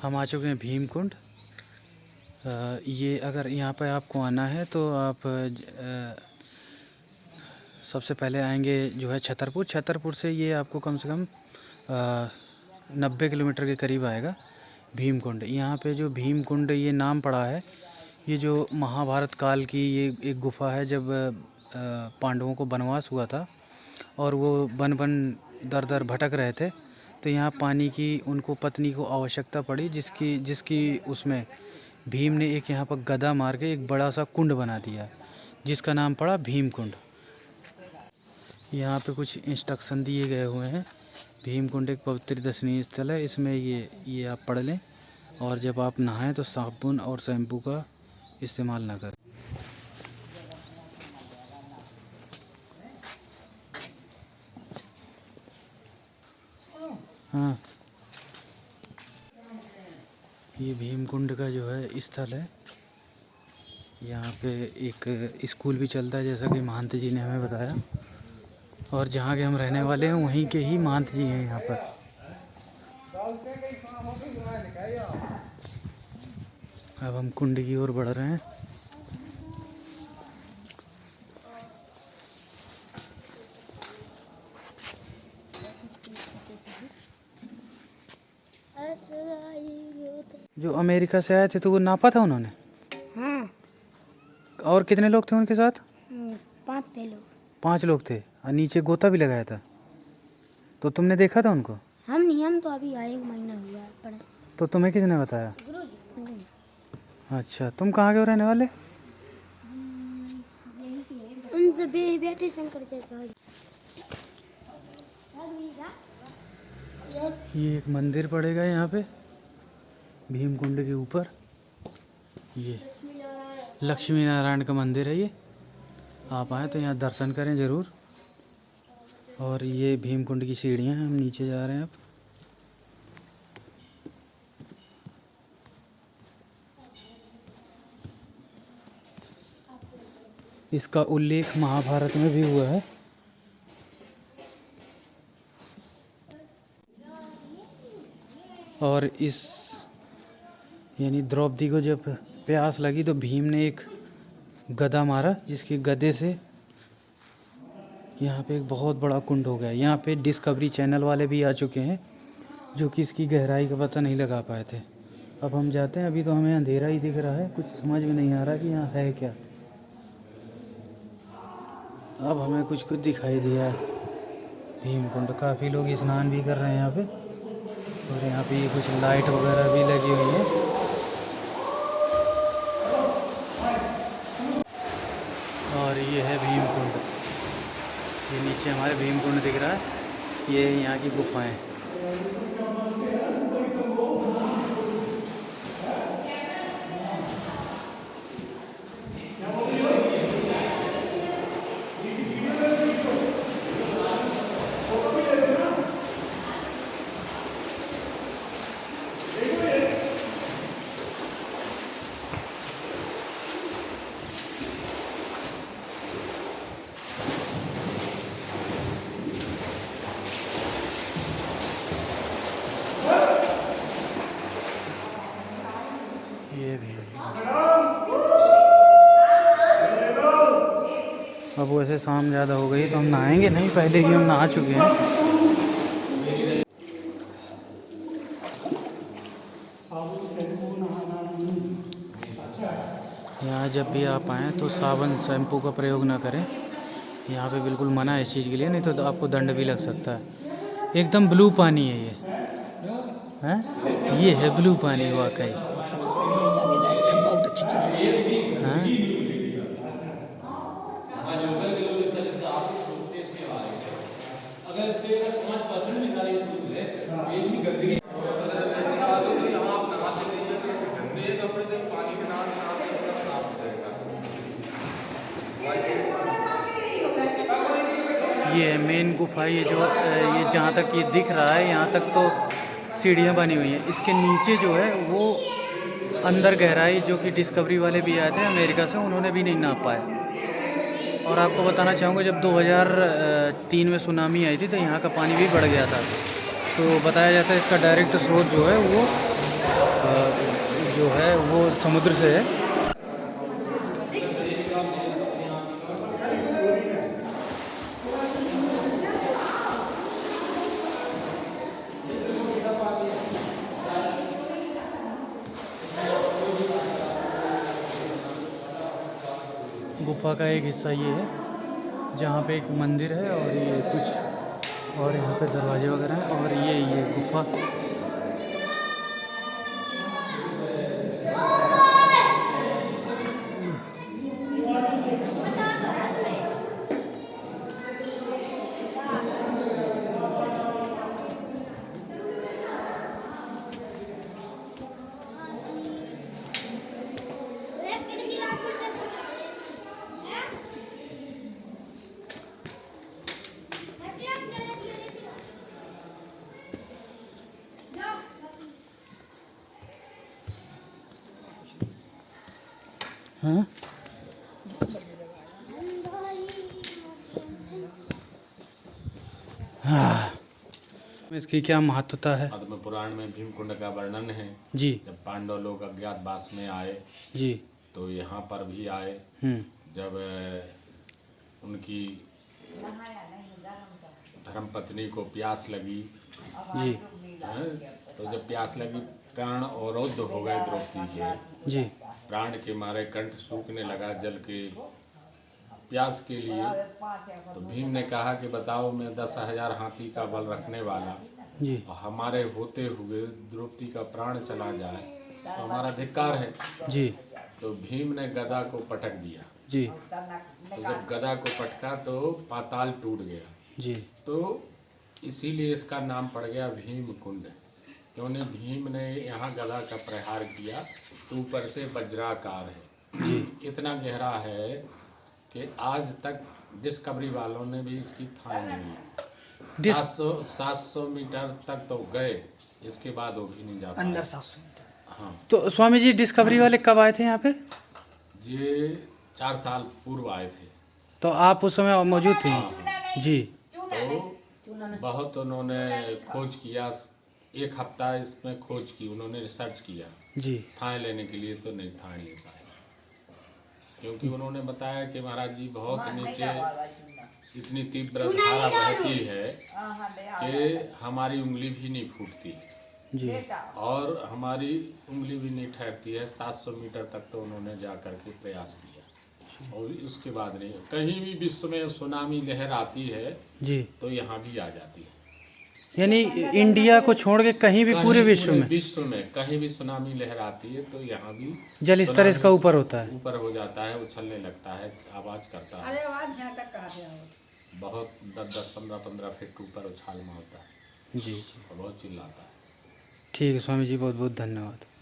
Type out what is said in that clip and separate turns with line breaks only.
हम आ चुके हैं भीम कुंड। ये अगर यहाँ पर आपको आना है तो आप सबसे पहले आएंगे जो है छतरपुर से ये आपको कम से कम 90 किलोमीटर के करीब आएगा भीम कुंड। यहाँ पे जो भीम कुंड ये नाम पड़ा है, ये जो महाभारत काल की ये एक गुफा है। जब पांडवों को वनवास हुआ था और वो वन दर दर भटक रहे थे, तो यहाँ पानी की उनको पत्नी को आवश्यकता पड़ी, जिसकी उसमें भीम ने एक यहाँ पर गदा मार के एक बड़ा सा कुंड बना दिया, जिसका नाम पड़ा भीम कुंड। यहाँ पे कुछ इंस्ट्रक्शन दिए गए हुए हैं। भीम कुंड एक पवित्र दर्शनीय स्थल है। इसमें ये आप पढ़ लें, और जब आप नहाएं तो साबुन और शैम्पू का इस्तेमाल ना करें। हाँ, ये भीम कुंड का जो है स्थल है। यहाँ पे एक स्कूल भी चलता है, जैसा कि महंत जी ने हमें बताया, और जहाँ के हम रहने वाले हैं वहीं के ही महंत जी हैं यहाँ पर। अब हम कुंड की ओर बढ़ रहे हैं। जो अमेरिका से आए थे तो वो नापा था उन्होंने?
हाँ।
और कितने लोग थे उनके साथ?
5 थे लोग।
5 लोग थे, और नीचे गोता भी लगाया था। तो तुमने देखा था उनको?
हम तो अभी आए, 1 महीना हुआ है पढ़े।
तो तुम्हें किसने बताया? अच्छा, तुम कहाँ के रहने वाले?
उनसे बेटे शंकर जैसा।
ये एक मंदिर पड़ेगा यहाँ पे भीम कुंड के ऊपर। ये लक्ष्मी नारायण का मंदिर है। ये आप आए तो यहाँ दर्शन करें ज़रूर। और ये भीम कुंड की सीढ़ियाँ हैं, हम नीचे जा रहे हैं अब। इसका उल्लेख महाभारत में भी हुआ है। और इस यानी द्रौपदी को जब प्यास लगी तो भीम ने एक गदा मारा, जिसके गदे से यहाँ पे एक बहुत बड़ा कुंड हो गया। यहाँ पे डिस्कवरी चैनल वाले भी आ चुके हैं, जो कि इसकी गहराई का पता नहीं लगा पाए थे। अब हम जाते हैं। अभी तो हमें अंधेरा ही दिख रहा है, कुछ समझ में नहीं आ रहा कि यहाँ है क्या। अब हमें कुछ दिखाई दिया है। भीम कुंड, काफ़ी लोग स्नान भी कर रहे हैं यहाँ पे, और यहाँ पे ये कुछ लाइट वगैरह भी लगी हुई है। और ये है भीम कुंड। ये नीचे हमारे भीम कुंड दिख रहा है। ये यहाँ की गुफाएं। ये भी अब वैसे शाम ज़्यादा हो गई तो हम नहाएंगे नहीं, पहले ही हम नहा चुके हैं। यहाँ जब भी आप आएँ तो साबुन शैम्पू का प्रयोग ना करें। यहाँ पे बिल्कुल मना है इस चीज़ के लिए, नहीं तो आपको दंड भी लग सकता है। एकदम ब्लू पानी है ये, हैं? ये है ब्लू पानी वाकई।
बहुत अच्छी चल रही है।
हाँ? ये है मेन गुफा। ये जहाँ तक ये दिख रहा है, यहाँ तक तो सीढ़ियाँ बनी हुई हैं। इसके नीचे जो है वो अंदर गहराई, जो कि डिस्कवरी वाले भी आए थे अमेरिका से, उन्होंने भी नहीं नाप पाया। और आपको बताना चाहूँगा, जब 2003 में सुनामी आई थी तो यहाँ का पानी भी बढ़ गया था। तो बताया जाता है इसका डायरेक्ट स्रोत जो है वो समुद्र से है। गुफा का एक हिस्सा ये है जहाँ पे एक मंदिर है और ये कुछ और यहाँ पे दरवाजे वगैरह हैं और ये गुफा। हाँ इसकी क्या महत्वता है?
पद्म पुराण में भीमकुंड का वर्णन है।
जी
जब पांडव लोग अज्ञातवास में आए
जी।
तो यहाँ पर भी आए। जब उनकी धर्मपत्नी को प्यास लगी
जी
तो जब प्यास लगी प्राण अवरुद्ध हो गए द्रौपदी के।
जी
प्राण के मारे कंठ सूखने लगा जल के प्यास के लिए। तो भीम ने कहा कि बताओ मैं 10,000 हाथी का बल रखने वाला
जी
और हमारे होते हुए द्रौपदी का प्राण चला जाए तो हमारा धिक्कार है।
जी।
तो भीम ने गदा को पटक दिया
जी
तो जब गदा को पटका तो पाताल टूट गया।
जी
तो इसीलिए इसका नाम पड़ गया भीम कुंड। क्योंकि भीम ने यहाँ गदा का प्रहार किया तो ऊपर से वज्राकार है
जी।
इतना गहरा है कि आज तक डिस्कवरी वालों ने भी इसकी थाह नहीं ली। 700 मीटर तक तो गए, इसके बाद वो भी नहीं जा पाए।
अंदर 700 मीटर।
हाँ
तो स्वामी जी डिस्कवरी वाले कब आए थे यहाँ पे?
ये 4 साल पूर्व आए थे।
तो आप उस समय मौजूद थे? जी।
तो बहुत उन्होंने खोज किया, 1 हफ्ता इसमें खोज की, उन्होंने रिसर्च किया
जी।
थाह लेने के लिए, तो नहीं थाह ले पाए। क्योंकि उन्होंने बताया कि महाराज जी बहुत नीचे इतनी तीव्र धारा बहती है कि हमारी उंगली भी नहीं फूटती
जी
और हमारी उंगली भी नहीं ठहरती है। 700 मीटर तक तो उन्होंने जा कर के प्रयास किया और उसके बाद नहीं। कहीं भी विश्व में सुनामी लहर आती है
जी
तो यहाँ भी आ जाती है।
यानी इंडिया को छोड़ के कहीं भी पूरे विश्व में
कहीं भी सुनामी लहर आती है तो यहाँ भी
जल स्तर इसका ऊपर होता है,
ऊपर हो जाता है, उछलने लगता है, आवाज करता है। बहुत 10-10, 15-15 फीट ऊपर उछाल मारता है
जी जी।
और बहुत चिल्लाता है।
ठीक है स्वामी जी, बहुत बहुत धन्यवाद।